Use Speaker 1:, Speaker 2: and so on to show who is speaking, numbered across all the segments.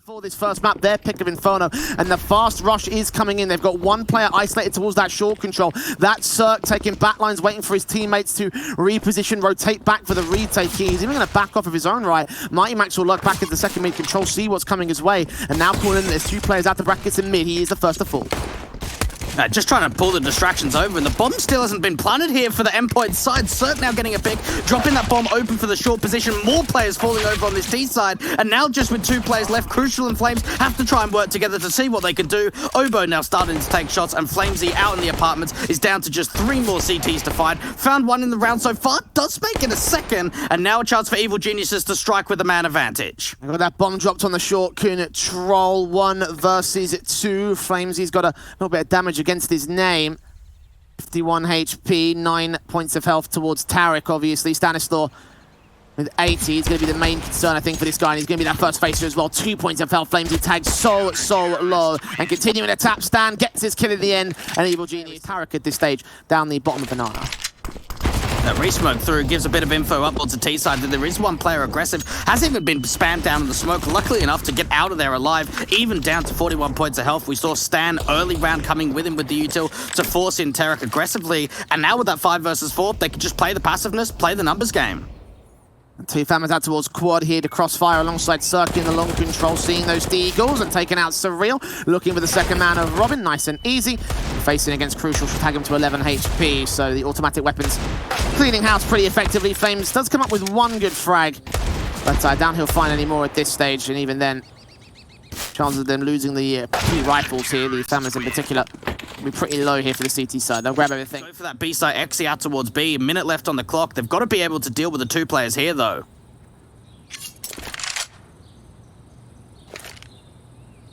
Speaker 1: For this first map, their pick of Inferno, and the fast rush is coming in. They've got one player isolated towards that short control. That's Cirque taking backlines, waiting for his teammates to reposition, rotate back for the retake. He's even going to back off of his own right. Mighty Max will lurk back into the second mid control, see what's coming his way, and now pulling in. There's two players out the brackets in mid. He is the first to fall.
Speaker 2: Just trying to pull the distractions over, and the bomb still hasn't been planted here for the Endpoint side. Cirque now getting a pick, dropping that bomb open for the short position. More players falling over on this T side, and now just with two players left, Crucial and Flames have to try and work together to see what they can do. Oboe now starting to take shots, and Flamesy out in the apartments is down to just 3 more CTs to find. Found one in the round so far, does make it a second, and now a chance for Evil Geniuses to strike with the man advantage.
Speaker 1: I got that bomb dropped on the short control. 1 versus 2. Flamesy's got a little bit of damage against his name. 51 HP, 9 points of health towards Tarek, obviously. Stanislaw with 80. He's going to be the main concern, I think, for this guy, and he's going to be that first facer as well. 2 points of health. Flamesy tagged so low, and continuing to tap stand, gets his kill in the end, and Evil Genius. Tarek at this stage down the bottom of Banana.
Speaker 2: That re-smoke through gives a bit of info upwards to T-side that there is one player aggressive. Hasn't even been spammed down in the smoke, luckily enough to get out of there alive, even down to 41 points of health. We saw Stan early round coming with him with the util to force in Tarek aggressively, and now with that 5 versus 4, they can just play the passiveness, play the numbers game.
Speaker 1: Two families out towards quad here to crossfire alongside Cirque in the long control, seeing those Deagles and taking out Surreal, looking for the second man of Robin, nice and easy. Facing against Crucial should tag him to 11 HP, so the automatic weapons cleaning house pretty effectively. Flames does come up with 1 good frag, but I doubt he'll find any more at this stage, and even then, chances of them losing the key rifles here, the families in particular, will be pretty low here for the CT side. They'll grab everything.
Speaker 2: Go for that B side, Xe out towards B, a minute left on the clock. They've got to be able to deal with the 2 players here, though.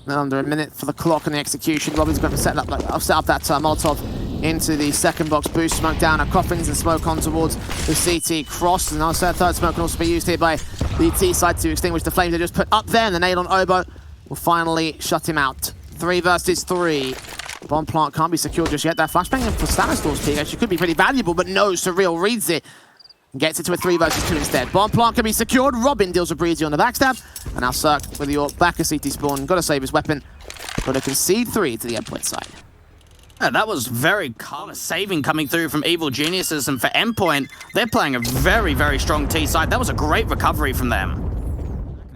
Speaker 1: Now under a minute for the clock and the execution. Robin's going to set up that Molotov into the second box boost, smoke down at Coffins and smoke on towards the CT cross. And also third smoke can also be used here by the T side to extinguish the flames they just put up there, and the nade on Oboe will finally shut him out. 3 versus 3. Bomb plant can't be secured just yet. That flashbang for Stanislaw's peak actually could be pretty valuable, but no, Surreal reads it and gets it to a 3 versus 2 instead. Bomb plant can be secured. Robin deals with Breezy on the backstab, and now Cirque with the AWP back of CT spawn. Got to save his weapon, but to concede 3 to the Endpoint side.
Speaker 2: That was very calm saving coming through from Evil Geniuses, and for Endpoint, they're playing a very strong T side. That was a great recovery from them.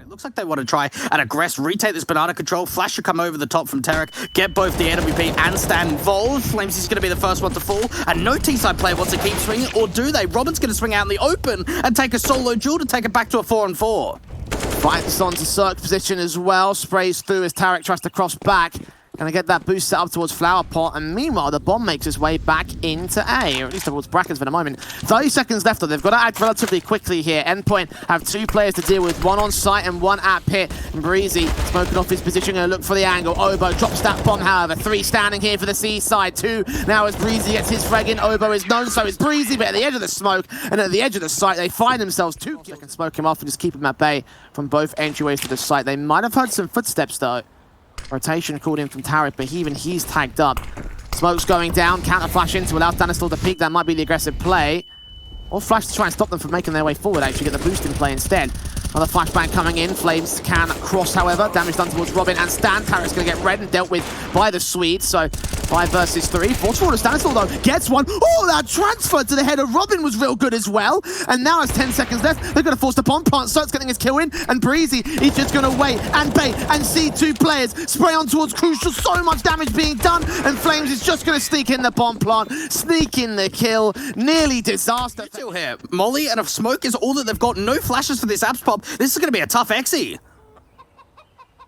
Speaker 2: Looks like they want to try and aggress, retake this banana control. Flash should come over the top from Tarek, get both the AWP and Stan involved. Flames is going to be the first one to fall, and no T-side player wants to keep swinging, or do they? Robin's going to swing out in the open and take a solo duel to take it back to a 4-on-4.
Speaker 1: Fights onto Cirque's position as well, sprays through as Tarek tries to cross back. Gonna get that boost set up towards Flower Pot, and meanwhile the bomb makes its way back into A, or at least towards brackets for the moment. 30 seconds left though, they've got to act relatively quickly here. Endpoint have 2 players to deal with, 1 on site and 1 at pit. And Breezy smoking off his position, gonna look for the angle. Oboe drops that bomb, however. 3 standing here for the C side, 2 now as Breezy gets his frag in. Oboe is known, so is Breezy, but at the edge of the smoke and at the edge of the site, they find themselves 2 kills. They can smoke him off and just keep him at bay from both entryways to the site. They might have heard some footsteps though. Rotation called in from Tarek, but even he's tagged up. Smoke's going down, counter flash in to allow Stanislaw to peek. That might be the aggressive play. Or flash to try and stop them from making their way forward, actually get the boost in play instead. Another flashbang coming in. Flames can cross, however. Damage done towards Robin and Stan. Tarek's going to get red and dealt with by the Swede. So 5 versus 3. Force forward to Stanislaw, though. Gets one. Oh, that transfer to the head of Robin was real good as well. And now it's 10 seconds left. They're going to force the bomb plant. Cirque's getting his kill in. And Breezy, he's just going to wait and bait and see 2 players spray on towards Crucial. So much damage being done. And Flames is just going to sneak in the bomb plant. Sneak in the kill. Nearly disaster.
Speaker 2: Still here. Molly and a smoke is all that they've got. No flashes for this apps pop. This is going to be a tough Xe.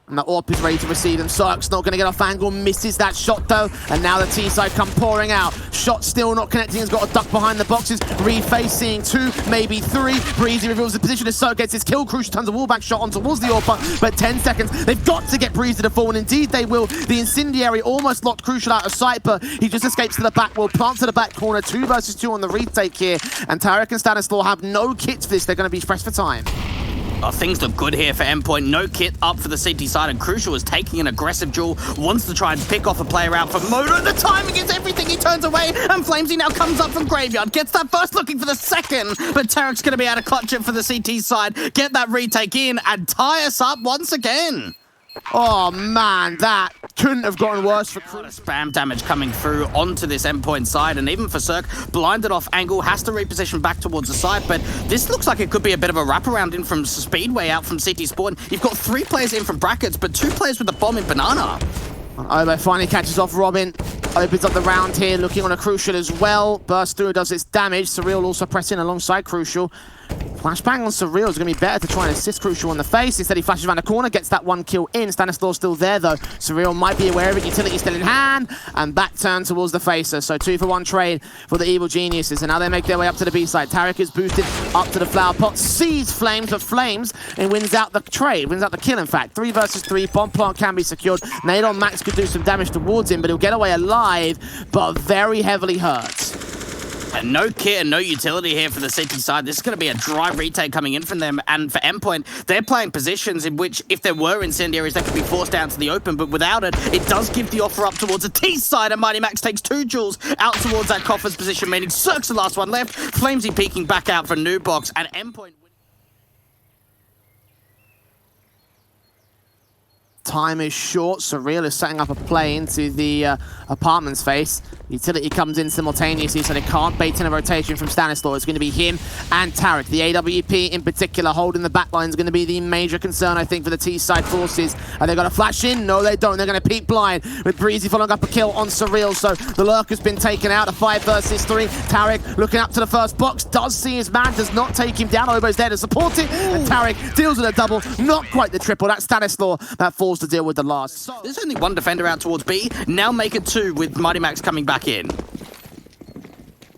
Speaker 1: And the AWP is ready to receive him. Cirque's not going to get off angle, misses that shot though. And now the T side come pouring out. Shot still not connecting, has got a duck behind the boxes. Refacing 2, maybe 3. Breezy reveals the position as Cirque gets his kill. Crucial turns a wallback shot on towards the AWP, but 10 seconds. They've got to get Breezy to fall, and indeed they will. The incendiary almost locked Crucial out of sight, but he just escapes to the back wall, plants to the back corner. 2 versus 2 on the retake here. And Tarek and Stanislaw have no kits for this. They're going to be pressed for time.
Speaker 2: Oh, things look good here for Endpoint. No kit up for the CT side, and Crucial is taking an aggressive duel. Wants to try and pick off a player out for Moto. The timing is everything. He turns away, and Flamesy now comes up from Graveyard. Gets that first, looking for the second, but Tarek's going to be able to clutch it for the CT side. Get that retake in and tie us up once again.
Speaker 1: Oh man, that couldn't have gotten worse for
Speaker 2: A lot of spam damage coming through onto this Endpoint side, and even for Cirque, blinded off angle, has to reposition back towards the side, but this looks like it could be a bit of a wraparound in from Speedway out from CT Spawn. You've got 3 players in from brackets, but 2 players with the bomb in banana.
Speaker 1: Obo finally catches off Robin, opens up the round here, looking on a Crucial as well. Burst through, does its damage. Surreal also pressing alongside Crucial. Flashbang on Surreal is going to be better to try and assist Crucial on the face. Instead, he flashes around the corner, gets that 1 kill in. Stanislaus still there, though. Surreal might be aware of it. Utility still in hand. And back turn towards the facer. So 2-for-1 trade for the Evil Geniuses. And now they make their way up to the B side. Tarek is boosted up to the flower pot. Sees Flames of Flames and wins out the trade. Wins out the kill, in fact. 3 versus 3. Bomb plant can be secured. Nade on Max could do some damage towards him, but he'll get away alive, but very heavily hurt.
Speaker 2: And no kit and no utility here for the City side. This is going to be a dry retake coming in from them. And for Endpoint, they're playing positions in which, if there were incendiaries, they could be forced out to the open. But without it, it does give the offer up towards the T side. And Mighty Max takes 2 joules out towards that Coffer's position, meaning Cirque's the last one left. Flamesy peeking back out for New Box. And Endpoint...
Speaker 1: Time is short. Surreal is setting up a play into the apartment's face. Utility comes in simultaneously, so they can't bait in a rotation from Stanislaus. It's going to be him and Tarek. The AWP in particular holding the back line is going to be the major concern, I think, for the T-side forces. Are they going to flash in? No, they don't. They're going to peek blind with Breezy following up a kill on Surreal. So the lurker's been taken out. A 5 versus 3. Tarek looking up to the first box. Does see his man. Does not take him down. Obo's there to support it. And Tarek deals with a double. Not quite the triple. That's Stanislaus that falls to deal with the last.
Speaker 2: There's only 1 defender out towards B. Now make it 2 with Mighty Max coming back in.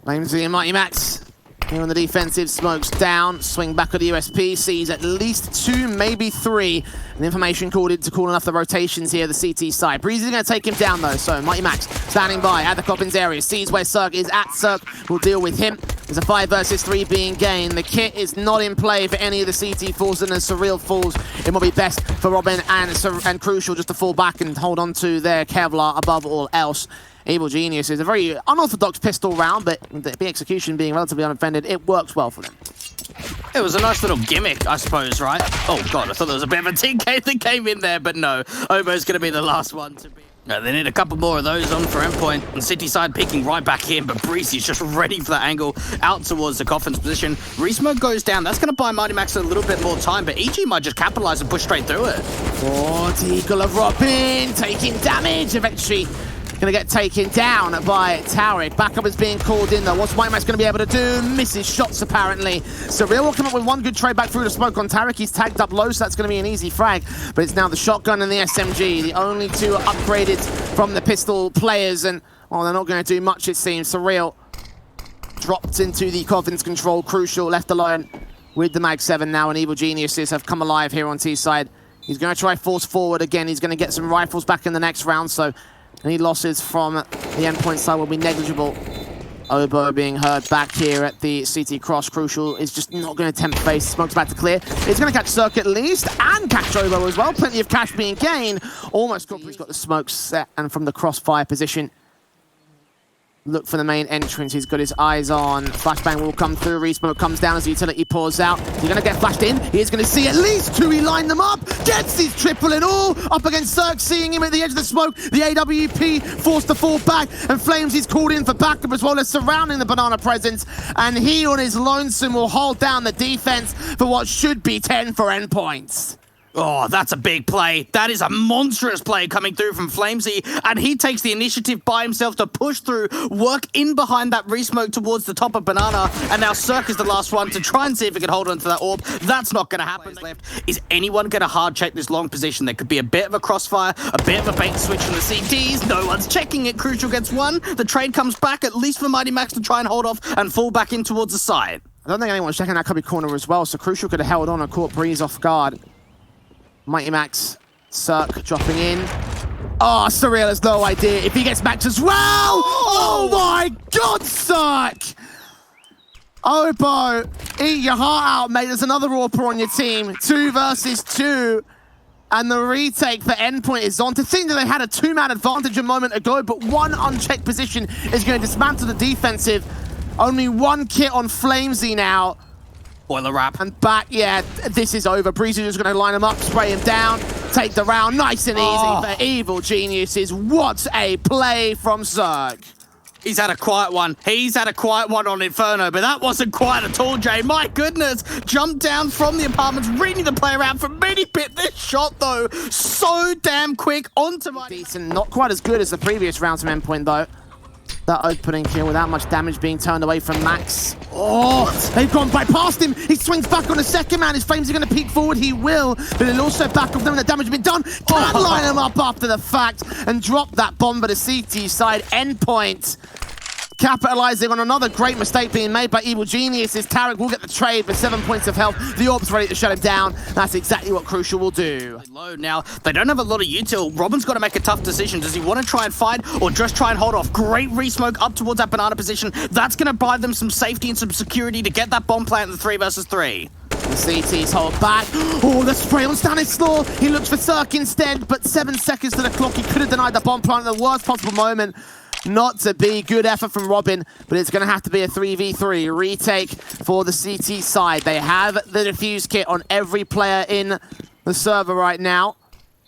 Speaker 1: Flamesy and Mighty Max here on the defensive. Smokes down. Swing back of the USP. Sees at least 2, maybe 3. And information called in to call enough the rotations here, the CT side. Breezy's going to take him down, though. So Mighty Max standing by at the Coppins area. Sees where Cirque is at. Cirque will deal with him. There's a 5 versus 3 being gained. The kit is not in play for any of the CT forces, and as Surreal falls, it will be best for Robin and Crucial just to fall back and hold on to their Kevlar above all else. Evil Genius is a very unorthodox pistol round, but the execution being relatively unoffended, it works well for them.
Speaker 2: It was a nice little gimmick, I suppose, right? Oh, God, I thought there was a bit of a TK that came in there, but no. Obo's going to be the last one to be... No, they need a couple more of those on for Endpoint. And City side peeking right back in, but Breezy's just ready for that angle out towards the Coffin's position. Resmoke goes down. That's going to buy Mighty Max a little bit more time, but EG might just capitalize and push straight through it.
Speaker 1: Oh, Eagle of Robin taking damage eventually. Going to get taken down by Tarek. Backup is being called in, though. What's Mighty Max going to be able to do? Misses shots, apparently. Surreal will come up with 1 good trade back through the smoke on Tarek. He's tagged up low, so that's going to be an easy frag. But it's now the shotgun and the SMG, the only 2 upgraded from the pistol players. And, well, they're not going to do much, it seems. Surreal dropped into the Coffin's control. Crucial left alone with the Mag 7 now, and Evil Geniuses have come alive here on T-side. He's going to try force forward again. He's going to get some rifles back in the next round, so... Any losses from the Endpoint side will be negligible. Obo being heard back here at the CT cross. Crucial is just not going to tempt face. Smoke's about to clear. It's going to catch Cirque at least, and catch Obo as well. Plenty of cash being gained. Almost got, he's got the smoke set, and from the crossfire position, look for the main entrance. He's got his eyes on. Flashbang will come through. Resmoke comes down as the utility pours out. He's going to get flashed in. He's going to see at least 2. He lined them up. Gets his triple and all. Up against Cirque, seeing him at the edge of the smoke. The AWP forced to fall back. And Flames is called in for backup as well as surrounding the banana presence. And he on his lonesome will hold down the defense for what should be 10 for Endpoints.
Speaker 2: Oh, that's a big play. That is a monstrous play coming through from Flamesy, and he takes the initiative by himself to push through, work in behind that resmoke towards the top of Banana, and now Cirque is the last one to try and see if he can hold on to that orb. That's not going to happen. Left. Is anyone going to hard check this long position? There could be a bit of a crossfire, a bit of a bait switch from the CTs. No one's checking it. Crucial gets 1. The trade comes back, at least for Mighty Max to try and hold off and fall back in towards the side.
Speaker 1: I don't think anyone's checking that cubby corner as well, so Crucial could have held on and caught Breeze off guard. Mighty Max, Cirque dropping in. Oh, Surreal has no idea if he gets matched as well. Oh my God, Cirque! Obo, eat your heart out, mate. There's another AWPer on your team. 2 versus 2. And the retake for Endpoint is on. To think that they had a 2-man advantage a moment ago, but 1 unchecked position is going to dismantle the defensive. Only 1 kit on Flamesy now.
Speaker 2: Boiler wrap.
Speaker 1: And back, yeah, this is over. Breezy is going to line him up, spray him down. take the round nice and easy for Evil Geniuses. What a play from Zerg.
Speaker 2: He's had a quiet one. He's had a quiet one on Inferno, but that wasn't quiet at all, Jay. My goodness. Jumped down from the apartments, reading the play around from mini pit. This shot, though, so damn quick onto my...
Speaker 1: Decent. Not quite as good as the previous rounds from Endpoint, though. That opening kill without much damage being turned away from Max. Oh, they've gone right past him. He swings back on the second man. His flames are going to peek forward. He will, but he'll also back off them when the damage has been done. Can't line him up after the fact and drop that bomb by the CT side. Endpoint capitalizing on another great mistake being made by Evil Geniuses. Tarek will get the trade with 7 points of health. The orb's ready to shut him down. That's exactly what Crucial will do.
Speaker 2: Low now. They don't have a lot of util. Robin's got to make a tough decision. Does he want to try and fight or just try and hold off? Great re-smoke up towards that banana position. That's going to buy them some safety and some security to get that bomb plant in the 3 versus 3.
Speaker 1: The CTs hold back. Oh, the spray on Stanislaw. He looks for Cirque instead, but 7 seconds to the clock. He could have denied the bomb plant at the worst possible moment. Not to be. Good effort from Robin, but it's going to have to be a 3v3 retake for the CT side. They have the defuse kit on every player in the server right now.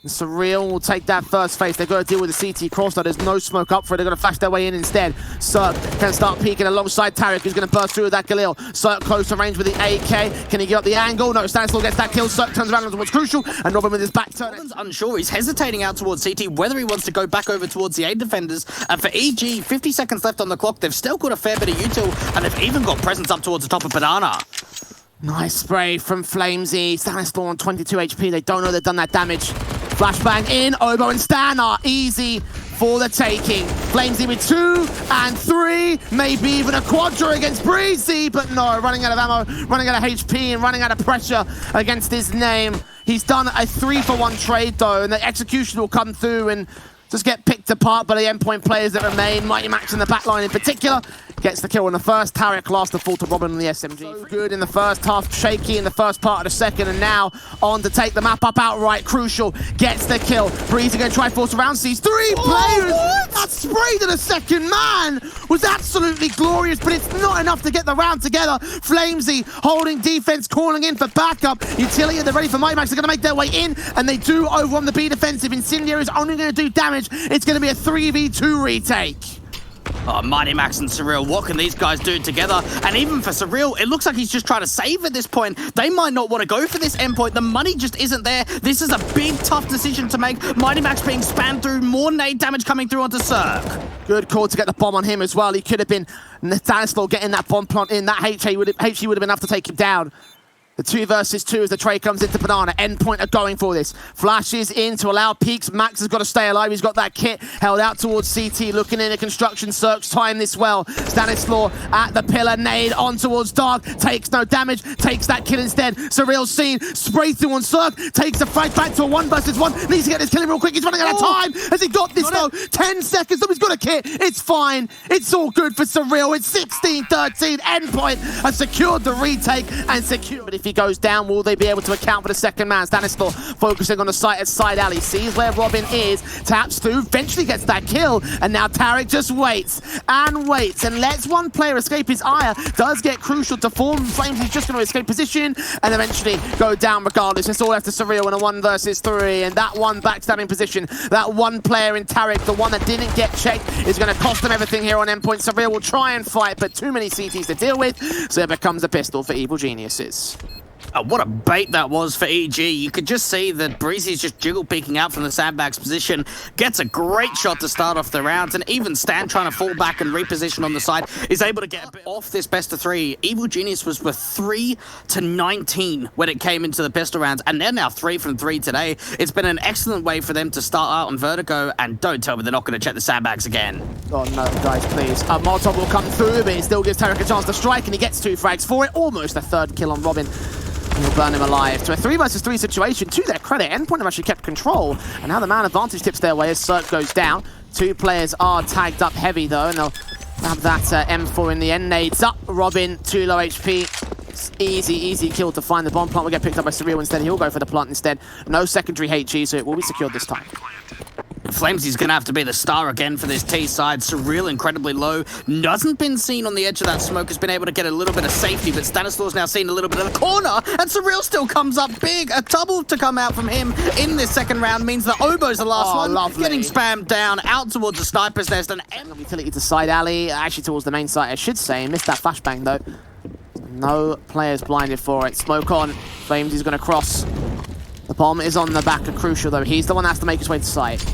Speaker 1: Surreal will take that first phase. They've got to deal with the CT cross, though. There's no smoke up for it. They're going to flash their way in instead. Cirque can start peeking alongside Tarek, who's going to burst through with that Galil. Cirque close to range with the AK. Can he get up the angle? No, Stanislaw gets that kill. Cirque turns around towards Crucial, and Robin with his back turn.
Speaker 2: Robin's unsure. He's hesitating out towards CT, whether he wants to go back over towards the A defenders. And for EG, 50 seconds left on the clock. They've still got a fair bit of util, and they've even got presence up towards the top of Banana.
Speaker 1: Nice spray from Flamesy. Stanislaw on 22 HP. They don't know they've done that damage. Flashbang in, Obo and Stan are easy for the taking. Flamesy with 2 and 3, maybe even a quadra against Breezy, but no, running out of ammo, running out of HP, and running out of pressure against his name. He's done a 3-for-1 trade, though, and the execution will come through and just get picked apart by the Endpoint players that remain. Mighty Max in the backline in particular gets the kill in the first. Tarek last the fall to Robin on the SMG. So good in the first half, shaky in the first part of the second, and now on to take the map up outright. Crucial gets the kill. Breezy going to try force around, sees 3 players. That spray to the second man was absolutely glorious, but it's not enough to get the round together. Flamesy holding defense, calling in for backup. Utility, they're ready for Mighty Max. They're going to make their way in, and they do over on the B defensive. Incendiary is only going to do damage. It's going to be a 3v2 retake.
Speaker 2: Oh, Mighty Max and Surreal, what can these guys do together? And even for Surreal, it looks like he's just trying to save at this point. They might not want to go for this Endpoint. The money just isn't there. This is a big, tough decision to make. Mighty Max being spammed through, more nade damage coming through onto Cirque.
Speaker 1: Good call to get the bomb on him as well. He could have been Stanislaw getting that bomb plant in. That HE would have been enough to take him down. The 2 versus 2 as the trade comes into Banana. Endpoint are going for this. Flashes in to allow peaks. Max has got to stay alive. He's got that kit held out towards CT. Looking in a construction search. Time this well. Stanislaw at the pillar. Nade on towards Dark. Takes no damage. Takes that kill instead. Surreal seen. Spray through on Cirque. Takes the fight back to a 1 versus 1. Needs to get this kill in real quick. He's running out of time. Has he got this though? 10 seconds. Oh, he's got a kit. It's fine. It's all good for Surreal. It's 16-13. Endpoint has secured the retake and secured. But if he goes down, will they be able to account for the second man? Stanislaw focusing on the site at side alley, sees where Robin is, taps through, eventually gets that kill, and now Tarek just waits and lets one player escape his ire. Does get Crucial to form. Flames is just going to escape position and eventually go down regardless. It's all left to Surreal in a 1 versus 3, and that one backstabbing position, that one player in Tarek, the one that didn't get checked, is going to cost them everything here on Endpoint. Surreal will try and fight, but too many CTs to deal with, so it becomes a pistol for Evil Geniuses.
Speaker 2: What a bait that was for EG. You could just see that Breezy's just jiggle peeking out from the sandbags position. Gets a great shot to start off the rounds, and even Stan trying to fall back and reposition on the side is able to get a bit off this best of 3. Evil Genius was with 3-19 when it came into the pistol rounds, and they're now 3 from 3 today. It's been an excellent way for them to start out on Vertigo, and don't tell me they're not going to check the sandbags again.
Speaker 1: Oh no, guys, please. Molotov will come through, but it still gives Tarek a chance to strike, and he gets 2 frags for it. Almost a 3rd kill on Robin. He'll burn him alive. To a 3 versus 3 situation. To their credit, Endpoint have actually kept control. And now the man advantage tips their way as Cirque goes down. 2 players are tagged up heavy though, and they'll have that M4 in the end. Nades up. Robin, 2 low HP. It's easy kill to find the bomb plant. Will get picked up by Surreal instead. He'll go for the plant instead. No secondary HE, so it will be secured this time.
Speaker 2: Flamesy's going to have to be the star again for this T side. Surreal incredibly low. Hasn't been seen on the edge of that smoke. Has been able to get a little bit of safety, but Stanislaus now seen a little bit of the corner, and Surreal still comes up big. A double to come out from him in this second round means that Obo's the last one.
Speaker 1: Lovely.
Speaker 2: Getting spammed down out towards the sniper's nest. And
Speaker 1: utility to side alley, actually towards the main site, I should say. Missed that flashbang though. No players blinded for it. Smoke on. Flames is going to cross. The bomb is on the back of Crucial though. He's the one that has to make his way to site.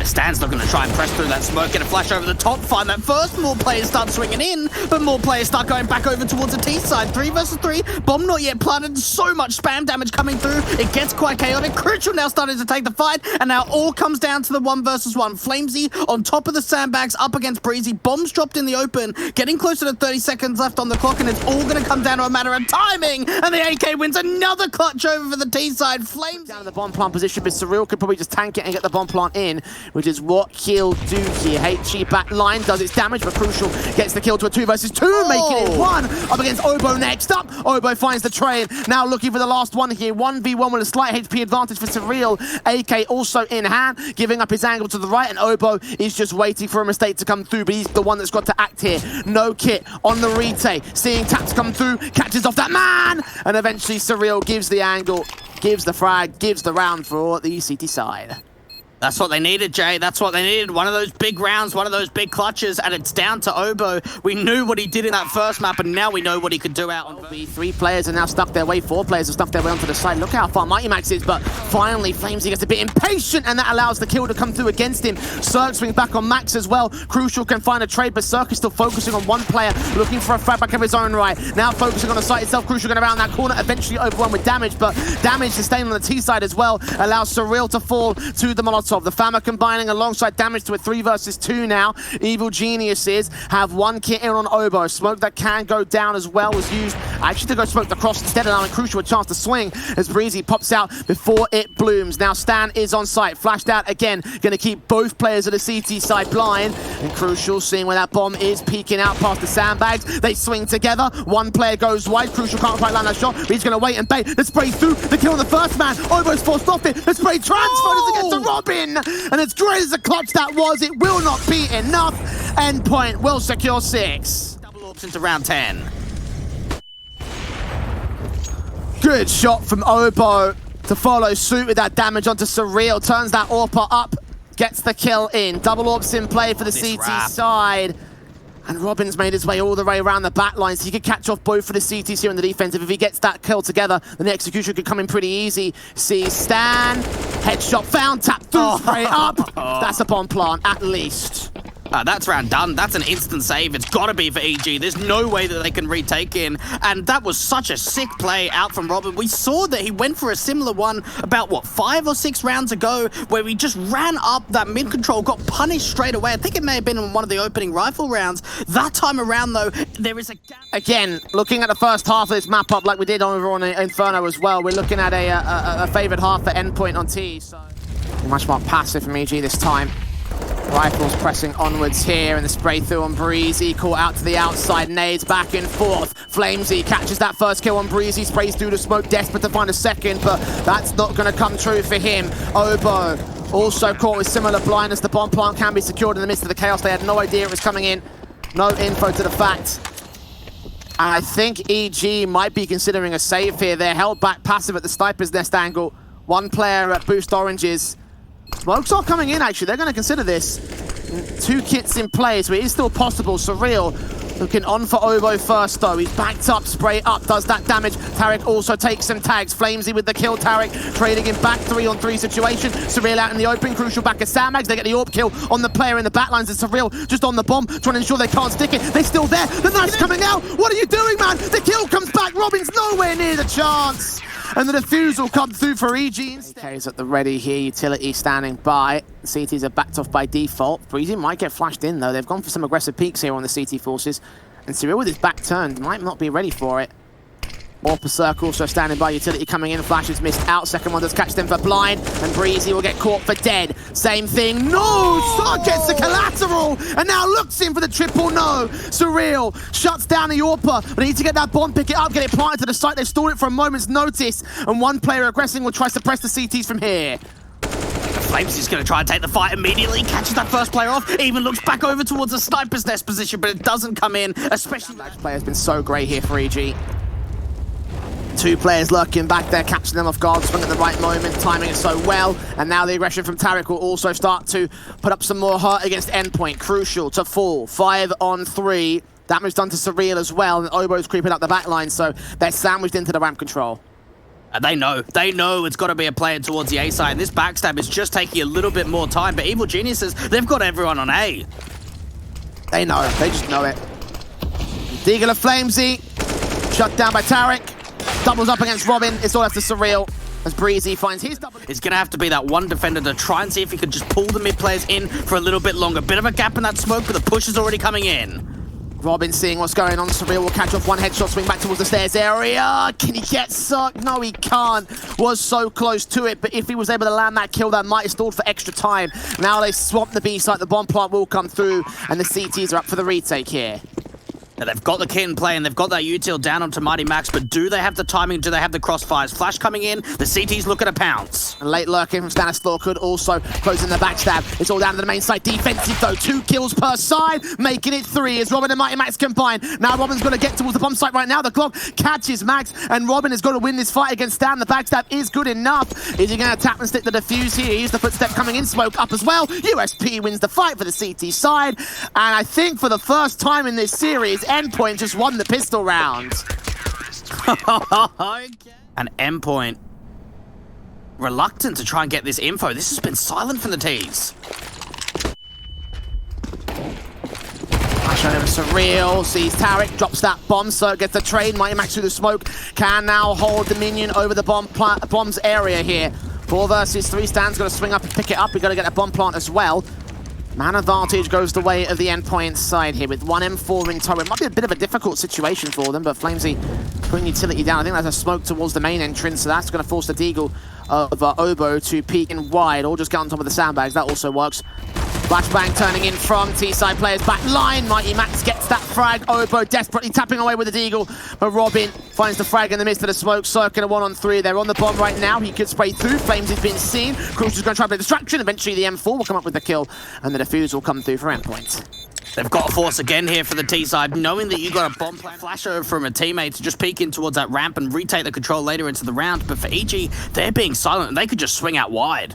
Speaker 2: Stan's looking to try and press through that smoke, get a flash over the top, find that first. More players start swinging in, but more players start going back over towards the T side. 3 versus 3, bomb not yet planted, so much spam damage coming through. It gets quite chaotic. Crucial now starting to take the fight, and now all comes down to the 1 versus 1. Flamesy on top of the sandbags up against Breezy. Bombs dropped in the open, getting closer to 30 seconds left on the clock, and it's all going to come down to a matter of timing. And the AK wins another clutch over for the T side. Flames
Speaker 1: down in the bomb plant position, but Surreal could probably just tank it and get the bomb plant in, which is what he'll do here. HE back line does its damage, but Crucial gets the kill to a 2 versus 2, making it 1 up against Obo next up. Obo finds the train, now looking for the last one here. 1v1 with a slight HP advantage for Surreal. AK also in hand, giving up his angle to the right, and Obo is just waiting for a mistake to come through, but he's the one that's got to act here. No kit on the retake, seeing taps come through, catches off that man, and eventually Surreal gives the angle, gives the frag, gives the round for the CT side.
Speaker 2: That's what they needed, Jay. That's what they needed. One of those big rounds, one of those big clutches, and it's down to Obo. We knew what he did in that first map, and now we know what he could do out on B.
Speaker 1: 3 players are now stuck their way, 4 players have stuck their way onto the side. Look how far Mighty Max is, but finally Flamesy gets a bit impatient, and that allows the kill to come through against him. Cirque swings back on Max as well. Crucial can find a trade, but Cirque is still focusing on one player, looking for a frag back of his own right. Now focusing on the site itself. Crucial going around that corner, eventually overrun with damage, but damage sustained on the T side as well allows Surreal to fall to the Molotov. The Fama combining alongside damage to a 3 versus 2 now. Evil Geniuses have 1 kit in on Obo. Smoke that can go down as well was used actually to go smoke the cross instead, allowing Crucial a chance to swing as Breezy pops out before it blooms. Now Stan is on site, flashed out again, going to keep both players of the CT side blind, and Crucial seeing where that bomb is, peeking out past the sandbags. They swing together, 1 player goes wide. Crucial can't quite land that shot, but he's going to wait and bait. The spray through, the kill on the first man. Obo's forced off it, the spray transfer doesn't get to Robin, and it's great as a clutch that was, it will not be enough. Endpoint will secure 6.
Speaker 2: Double orbs into round 10.
Speaker 1: Good shot from Obo to follow suit with that damage onto Surreal. Turns that AWPer up, gets the kill in. Double orbs in play for the CT side. And Robin's made his way all the way around the back line, so he could catch off both for the CTs here in the defensive. If he gets that kill together, then the execution could come in pretty easy. See Stan, headshot found, tap through, spray up. That's a bomb plant, at least.
Speaker 2: That's round done. That's an instant save. It's got to be for EG. There's no way that they can retake in. And that was such a sick play out from Robin. We saw that he went for a similar one about, what, 5 or 6 rounds ago, where he just ran up that mid-control, got punished straight away. I think it may have been in one of the opening rifle rounds. That time around, though, there is a gap.
Speaker 1: Again, looking at the first half of this map up like we did over on Inferno as well, we're looking at a favoured half for Endpoint on T. So much more passive from EG this time. Rifles pressing onwards here, and the spray through on Breezy, caught out to the outside, nades back and forth. Flamesy catches that first kill on Breezy, sprays through the smoke, desperate to find a second, but that's not going to come true for him. Obo also caught with similar blindness. The bomb plant can be secured in the midst of the chaos. They had no idea it was coming in. No info to the fact. And I think EG might be considering a save here. They're held back passive at the sniper's nest angle. 1 player at boost oranges. Smokes are coming in, actually. They're going to consider this. 2 kits in play, so it is still possible. Surreal looking on for Obo first, though. He's backed up, spray up, does that damage. Tarek also takes some tags. Flamesy with the kill. Tarek trading in back 3-on-3 situation. Surreal out in the open. Crucial back at Sandbags. They get the AWP kill on the player in the backlines. And Surreal just on the bomb, trying to ensure they can't stick it. They're still there. The knife's coming out. What are you doing, man? The kill comes back. Robin's nowhere near the chance. And the defuse will come through for EG instead. AK's at the ready here, utility standing by. CTs are backed off by default. Breezy might get flashed in though. They've gone for some aggressive peeks here on the CT forces. And Surreal with his back turned might not be ready for it. AWPer circle also standing by, utility coming in, flashes missed out. Second one does catch them for blind, and Breezy will get caught for dead. Same thing, no! Sark gets the collateral, and now looks in for the triple no. Surreal shuts down the AWPer, but they need to get that bomb, pick it up, get it planted to the site. They've stalled it for a moment's notice, and 1 player aggressing will try to suppress the CTs from here.
Speaker 2: Flames is going to try and take the fight immediately, catches that first player off, even looks back over towards a sniper's nest position, but it doesn't come in, especially...
Speaker 1: That play has been so great here for EG. Two players lurking back there, catching them off guard, swing at the right moment, timing it so well. And now the aggression from Tarek will also start to put up some more hurt against Endpoint. Crucial to fall, 5 on 3. Damage done to Surreal as well, and Obo's creeping up the back line, so they're sandwiched into the ramp control.
Speaker 2: They know it's got to be a player towards the A side, and this backstab is just taking a little bit more time, but Evil Geniuses, they've got everyone on A.
Speaker 1: They know, they just know it. Deagle of Flamesy, shut down by Tarek. Doubles up against Robin, it's all after Surreal as Breezy finds his double.
Speaker 2: It's going to have to be that one defender to try and see if he can just pull the mid players in for a little bit longer. Bit of a gap in that smoke, but the push is already coming in.
Speaker 1: Robin seeing what's going on, Surreal will catch off one headshot, swing back towards the stairs area. Can he get sucked? No, he can't. Was so close to it, but if he was able to land that kill, that might have stalled for extra time. Now they swamp the B site, the bomb plant will come through, and the CTs are up for the retake here.
Speaker 2: Now they've got the kit in play and they've got that util down onto Mighty Max, but do they have the timing? Do they have the crossfires? Flash coming in, the CT's looking to pounce.
Speaker 1: And late lurking from Stanislaw could also close in the backstab. It's all down to the main side. Defensive though, 2 kills per side, making it 3 as Robin and Mighty Max combine. Now Robin's got to get towards the bomb site right now. The clock catches Max, and Robin has got to win this fight against Stan. The backstab is good enough. Is he going to tap and stick the defuse here? Here's the footstep coming in, smoke up as well. USP wins the fight for the CT side. And I think for the first time in this series, Endpoint just won the pistol round.
Speaker 2: And Endpoint reluctant to try and get this info. This has been silent from the T's.
Speaker 1: Showing him Surreal, sees Tarek, drops that bomb, so gets the trade. Mighty Max through the smoke, can now hold Dominion over the bomb's area here. 4 versus 3, Stan's got to swing up and pick it up. We've got to get a bomb plant as well. Man advantage goes the way of the Endpoint side here with 1 M4 in tow. It might be a bit of a difficult situation for them, but Flamesy putting utility down. I think there's a smoke towards the main entrance, so that's going to force the Deagle of Obo to peek in wide, or just get on top of the sandbags. That also works. Flashbang turning in from T-side players back line. Mighty Max gets that frag. Obo desperately tapping away with the Deagle, but Robin finds the frag in the midst of the smoke. Circling a 1 on 3. They're on the bomb right now. He could spray through. Flames has been seen. Crucial's going to try to play distraction. Eventually the M4 will come up with the kill, and the defuse will come through for Endpoint.
Speaker 2: They've got a force again here for the T side, knowing that you got a bomb plant flash over from a teammate to just peek in towards that ramp and retake the control later into the round. But for EG, they're being silent and they could just swing out wide.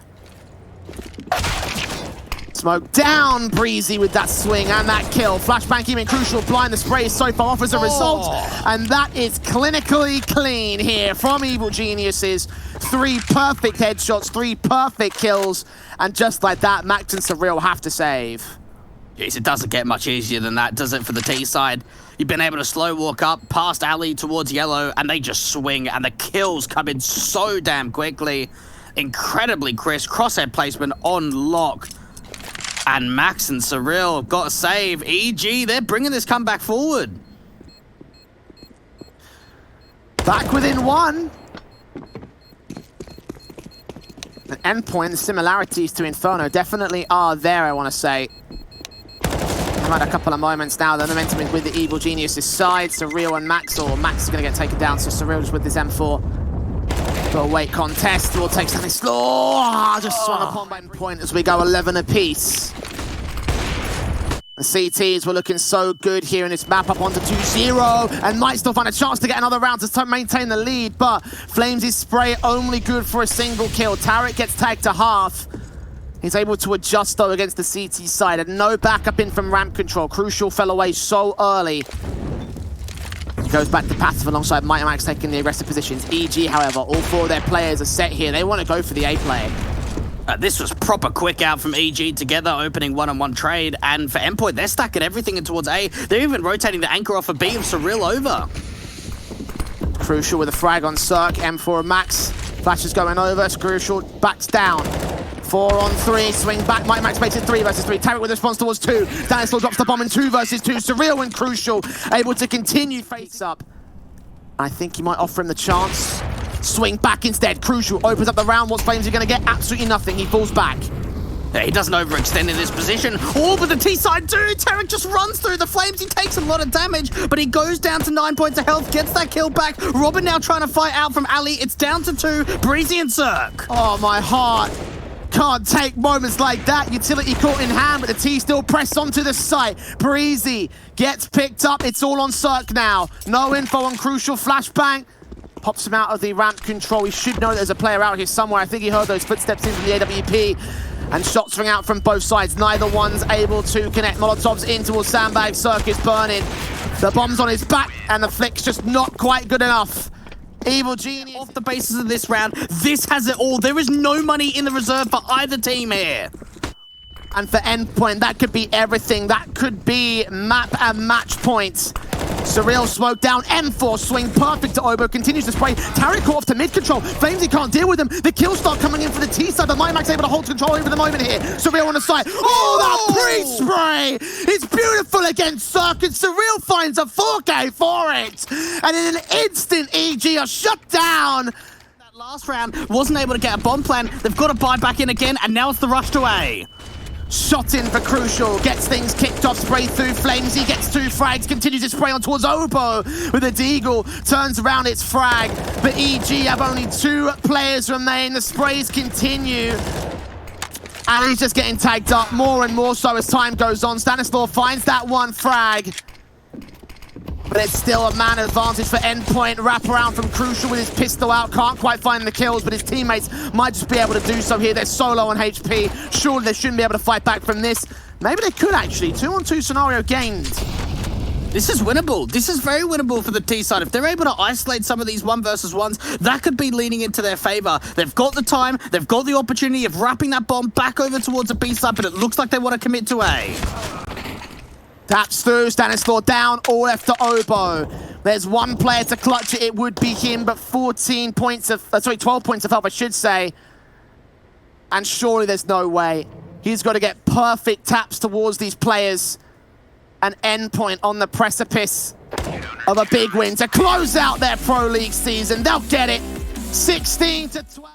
Speaker 1: Smoke down, Breezy with that swing and that kill. Flashbang even Crucial blind. The spray is so far off as a result. And that is clinically clean here from Evil Geniuses. 3 perfect headshots, 3 perfect kills. And just like that, Max and Surreal have to save.
Speaker 2: Jeez, it doesn't get much easier than that, does it, for the T side? You've been able to slow walk up past alley towards yellow, and they just swing, and the kills come in so damn quickly. Incredibly crisp, crosshair placement on lock. And Max and Surreal have got a save. EG, they're bringing this comeback forward.
Speaker 1: Back within 1. An Endpoint, the similarities to Inferno definitely are there, I want to say. I've had a couple of moments now. The momentum is with the Evil Geniuses side. Surreal and Max, or Max is going to get taken down, so Surreal just with his M4. Got a weight contest. Will take something slow. Just swung upon by Endpoint as we go 11 apiece. The CTs were looking so good here in this map, up onto 2-0, and might still find a chance to get another round to maintain the lead, but Flames' spray only good for a single kill. Tarek gets tagged to half. He's able to adjust though against the CT side, and no backup in from ramp control. Crucial fell away so early. He goes back to passive alongside Mighty Max taking the aggressive positions. EG, however, all 4 of their players are set here. They want to go for the A play.
Speaker 2: This was proper quick out from EG together, opening 1-on-1 trade. And for Endpoint, they're stacking everything in towards A. They're even rotating the anchor off a B of Surreal over.
Speaker 1: Crucial with a frag on Cirque. M4 of Max. Flash is going over. Crucial backs down. 4 on 3. Swing back. Mighty Max makes it 3 versus 3. Tarek with a response towards 2. Stanislaw drops the bomb in 2 versus 2. Surreal and Crucial able to continue face up. I think he might offer him the chance. Swing back instead. Crucial opens up the round. What Flames are going to get? Absolutely nothing. He falls back.
Speaker 2: Yeah, he doesn't overextend in this position. Oh, but the T-side dude, Tarek just runs through the Flames. He takes a lot of damage, but he goes down to 9 points of health, gets that kill back. Robin now trying to fight out from Ali. It's down to 2. Breezy and Cirque.
Speaker 1: Oh, my heart can't take moments like that. Utility caught in hand, but the T still press onto the site. Breezy gets picked up. It's all on Cirque now. No info on Crucial. Flashbang pops him out of the ramp control. He should know there's a player out here somewhere. I think he heard those footsteps in from the AWP. And shots ring out from both sides. Neither one's able to connect. Molotovs in towards Sandbag. Cirque is burning. The bomb's on his back, and the flick's just not quite good enough. Evil Genius.
Speaker 2: Off the basis of this round, this has it all. There is no money in the reserve for either team here.
Speaker 1: And for Endpoint, that could be everything. That could be map and match points. Surreal smoke down. M4 swing perfect to Obo. Continues to spray. Tarek caught off to mid control. Flamesy can't deal with them. The kill start coming in for the T side, but MyMax able to hold control over the moment here. Surreal on the side. Oh, that pre-spray! It's beautiful against Circuit. Surreal finds a 4K for it. And in an instant, EG are shut down.
Speaker 2: That last round wasn't able to get a bomb plan. They've got to buy back in again, and now it's the rush to A.
Speaker 1: Shot in for Crucial, gets things kicked off, spray through Flamesy, gets 2 frags, continues to spray on towards Obo with a deagle, turns around, it's frag, but EG have only 2 players remain, the sprays continue, and he's just getting tagged up more and more so as time goes on. Stanislaw finds that 1 frag, but it's still a man advantage for Endpoint. Wrap around from Crucial with his pistol out. Can't quite find the kills, but his teammates might just be able to do so here. They're so low on HP. Surely they shouldn't be able to fight back from this. Maybe they could actually. 2-on-2 scenario gained.
Speaker 2: This is winnable. This is very winnable for the T side. If they're able to isolate some of these 1v1s, that could be leaning into their favor. They've got the time, they've got the opportunity of wrapping that bomb back over towards the B side, but it looks like they want to commit to A.
Speaker 1: Taps through, Stanislaw down, all left to Obo. There's 1 player to clutch it, it would be him, but 12 points of help, I should say. And surely there's no way. He's got to get perfect taps towards these players. An Endpoint on the precipice of a big win to close out their Pro League season. They'll get it, 16-12.